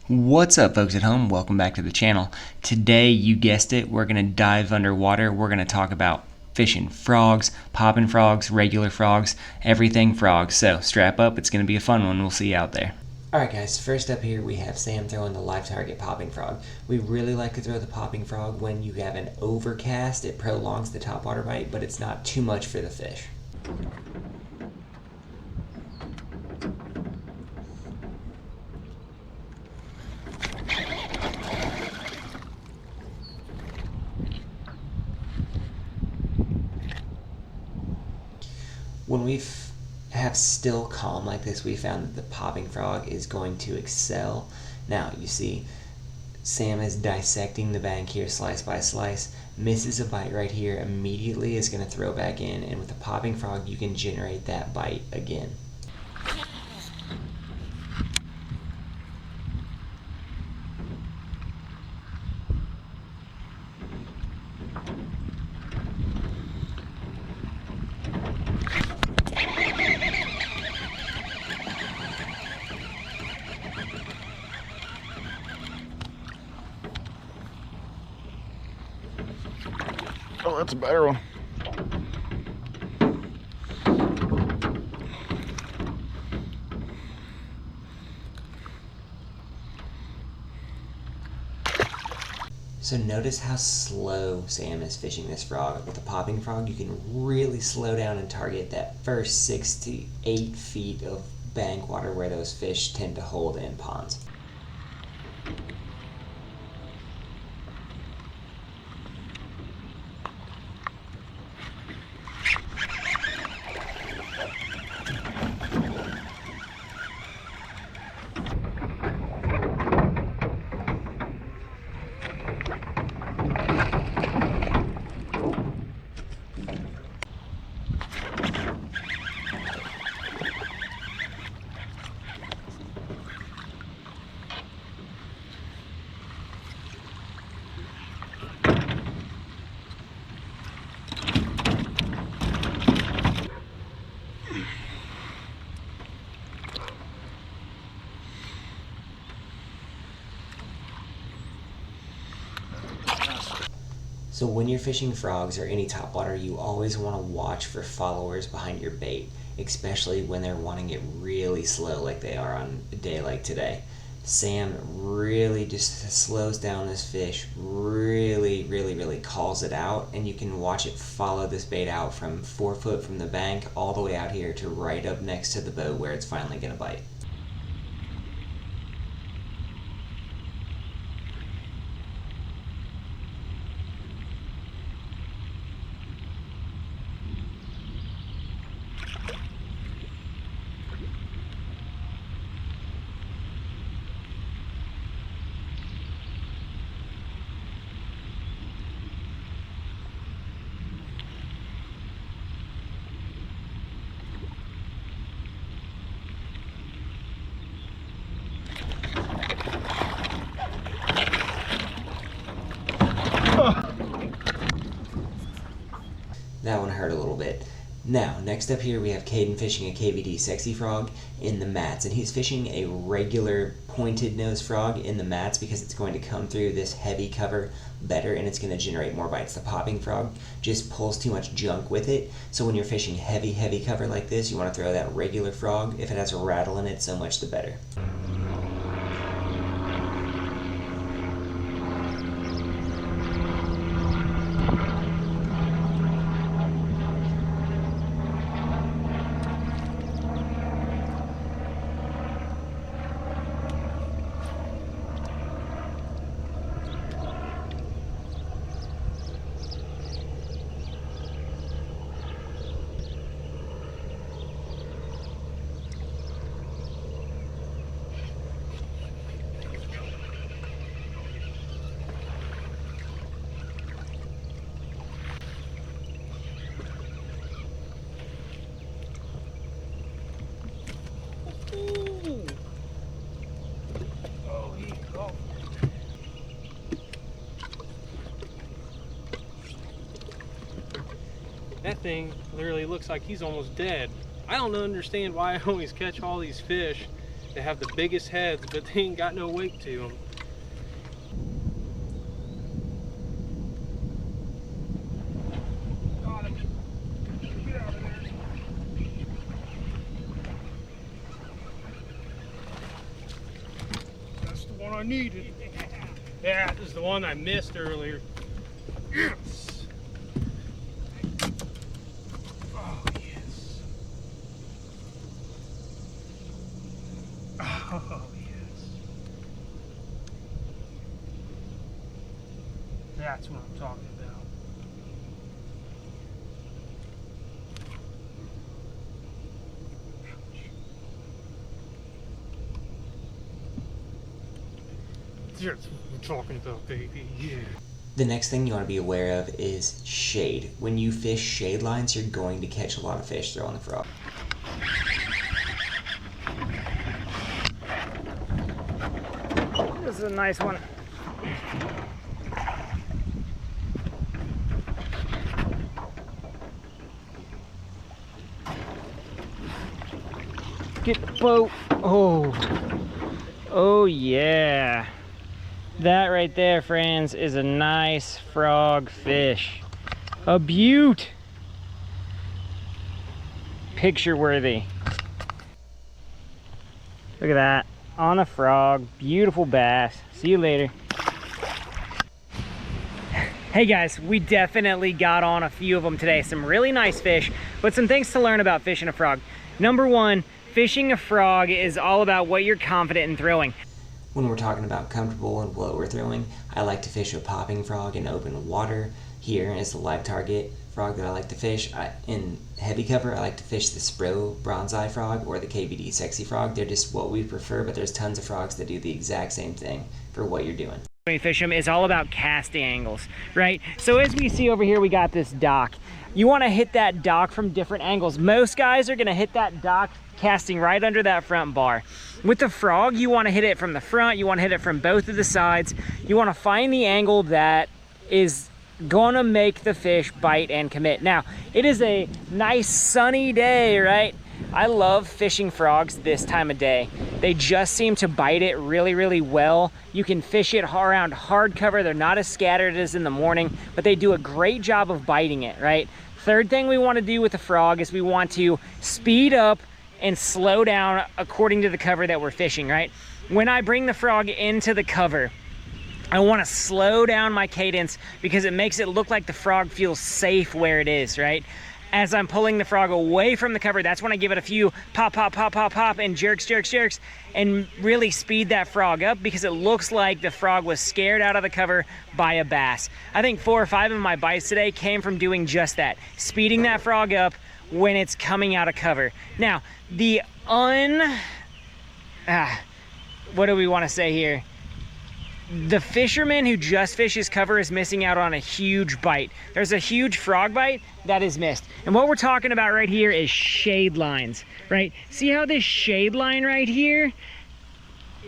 What's up, folks at home? Welcome back to the channel. Today, you guessed it, we're going to dive underwater. We're going to talk about fishing frogs, popping frogs, regular frogs, everything frogs. So strap up, it's going to be a fun one. We'll see you out there. Alright guys, first up here we have Sam throwing the live target popping frog. We really like to throw the popping frog when you have an overcast. It prolongs the topwater bite, but it's not too much for the fish. When we have still calm like this, we found that the popping frog is going to excel. Now, you see, Sam is dissecting the bank here slice by slice, misses a bite right here, immediately is going to throw back in, and with the popping frog you can generate that bite again. Oh, that's a better one. So notice how slow Sam is fishing this frog. With the popping frog, you can really slow down and target that first 6 to 8 feet of bank water where those fish tend to hold in ponds. So when you're fishing frogs or any topwater, you always want to watch for followers behind your bait, especially when they're wanting it really slow like they are on a day like today. Sam really just slows down this fish, really calls it out, and you can watch it follow this bait out from 4 foot from the bank all the way out here to right up next to the boat where it's finally going to bite. That one hurt a little bit. Now, next up here we have Caden fishing a KVD sexy frog in the mats, and he's fishing a regular pointed nose frog in the mats because it's going to come through this heavy cover better and it's going to generate more bites. The popping frog just pulls too much junk with it, so when you're fishing heavy cover like this, you want to throw that regular frog. If it has a rattle in it, so much the better. That thing literally looks like he's almost dead. I don't understand why I always catch all these fish They have the biggest heads, but they ain't got no weight to them. Got him. Get out of there. That's the one I needed. Yeah, this is the one I missed earlier. Yes. Oh, yes. Oh, yes. That's what I'm talking about. That's what I'm talking about, baby. Yeah. The next thing you want to be aware of is shade. When you fish shade lines, you're going to catch a lot of fish throwing the frog. This is a nice one. Get the boat. Oh yeah. That right there, friends, is a nice frog fish. A beaut. Picture worthy. Look at that. On a frog. Beautiful bass. See you later. Hey guys, we definitely got on a few of them today. Some really nice fish, but some things to learn about fishing a frog. Number one, fishing a frog is all about what you're confident in throwing. When we're talking about comfortable and what we're throwing, I like to fish a popping frog in open water. Here is the live target frog that I like to fish. In heavy cover, I like to fish the Spro bronze-eye frog or the KVD sexy frog. They're just what we prefer, but there's tons of frogs that do the exact same thing for what you're doing. When you fish them, it's all about casting angles, right? So as we see over here, we got this dock. You want to hit that dock from different angles. Most guys are going to hit that dock casting right under that front bar. With the frog, you want to hit it from the front, you want to hit it from both of the sides. You want to find the angle that is gonna make the fish bite and commit. Now, it is a nice sunny day, right? I love fishing frogs this time of day. They just seem to bite it really, really well. You can fish it around hard cover. They're not as scattered as in the morning, but they do a great job of biting it, right? Third thing we want to do with the frog is we want to speed up and slow down according to the cover that we're fishing, right? When I bring the frog into the cover, I want to slow down my cadence because it makes it look like the frog feels safe where it is, right? As I'm pulling the frog away from the cover, that's when I give it a few pop, pop, pop, pop, pop, and jerks, jerks, jerks, and really speed that frog up because it looks like the frog was scared out of the cover by a bass. I think 4 or 5 of my bites today came from doing just that, speeding that frog up when it's coming out of cover. Now, what do we want to say here? The fisherman who just fishes cover is missing out on a huge bite. There's a huge frog bite that is missed. And what we're talking about right here is shade lines, right? See how this shade line right here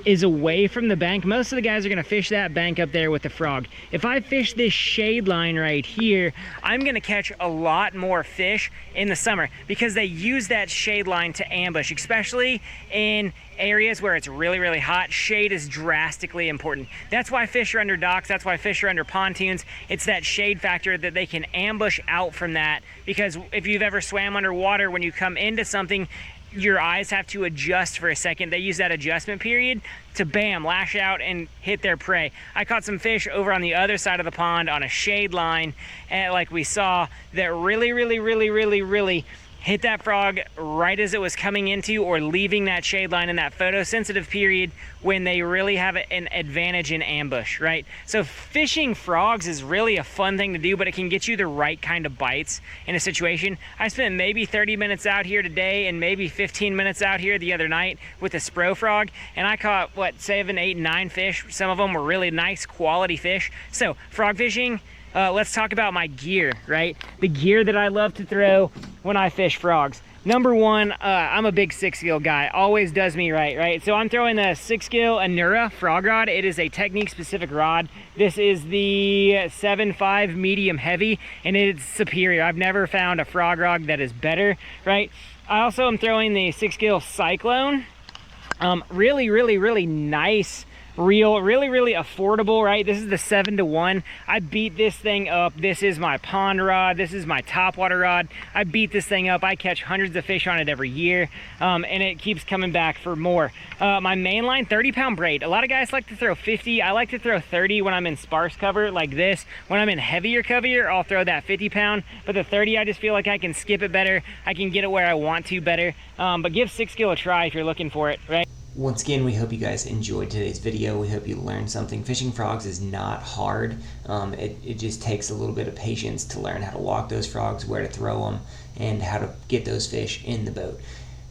is away from the bank? Most of the guys are gonna fish that bank up there with the frog. If I fish this shade line right here, I'm gonna catch a lot more fish in the summer because they use that shade line to ambush, especially in areas where it's really, really hot. Shade is drastically important. That's why fish are under docks. That's why fish are under pontoons. It's that shade factor that they can ambush out from that, because if you've ever swam underwater, when you come into something, your eyes have to adjust for a second. They use that adjustment period to bam, lash out and hit their prey. I caught some fish over on the other side of the pond on a shade line, and like we saw, that really hit that frog right as it was coming into or leaving that shade line in that photosensitive period when they really have an advantage in ambush, right? So fishing frogs is really a fun thing to do, but it can get you the right kind of bites in a situation. I spent maybe 30 minutes out here today and maybe 15 minutes out here the other night with a Spro frog, and I caught, 7, 8, 9 fish. Some of them were really nice quality fish. So frog fishing, let's talk about my gear, right? The gear that I love to throw when I fish frogs. Number one, I'm a big 6-gill guy. Always does me right? So I'm throwing the 6-gill Anura frog rod. It is a technique-specific rod. This is the 7.5 medium heavy, and it's superior. I've never found a frog rod that is better, right? I also am throwing the 6-gill Cyclone. Really nice reel, really affordable, right? This is the 7-to-1. I beat this thing up. This is my pond rod. This is my topwater rod. I beat this thing up. I catch hundreds of fish on it every year, and it keeps coming back for more. My mainline 30-pound braid. A lot of guys like to throw 50. I like to throw 30 when I'm in sparse cover like this. When I'm in heavier cover, I'll throw that 50-pound, but the 30, I just feel like I can skip it better. I can get it where I want to better, but give 6-gill a try if you're looking for it, right? Once again, we hope you guys enjoyed today's video. We hope you learned something. Fishing frogs is not hard. It just takes a little bit of patience to learn how to walk those frogs, where to throw them, and how to get those fish in the boat.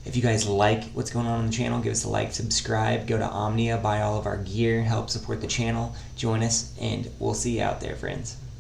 If you guys like what's going on the channel, give us a like, subscribe, go to Omnia, buy all of our gear, help support the channel, join us, and we'll see you out there, friends.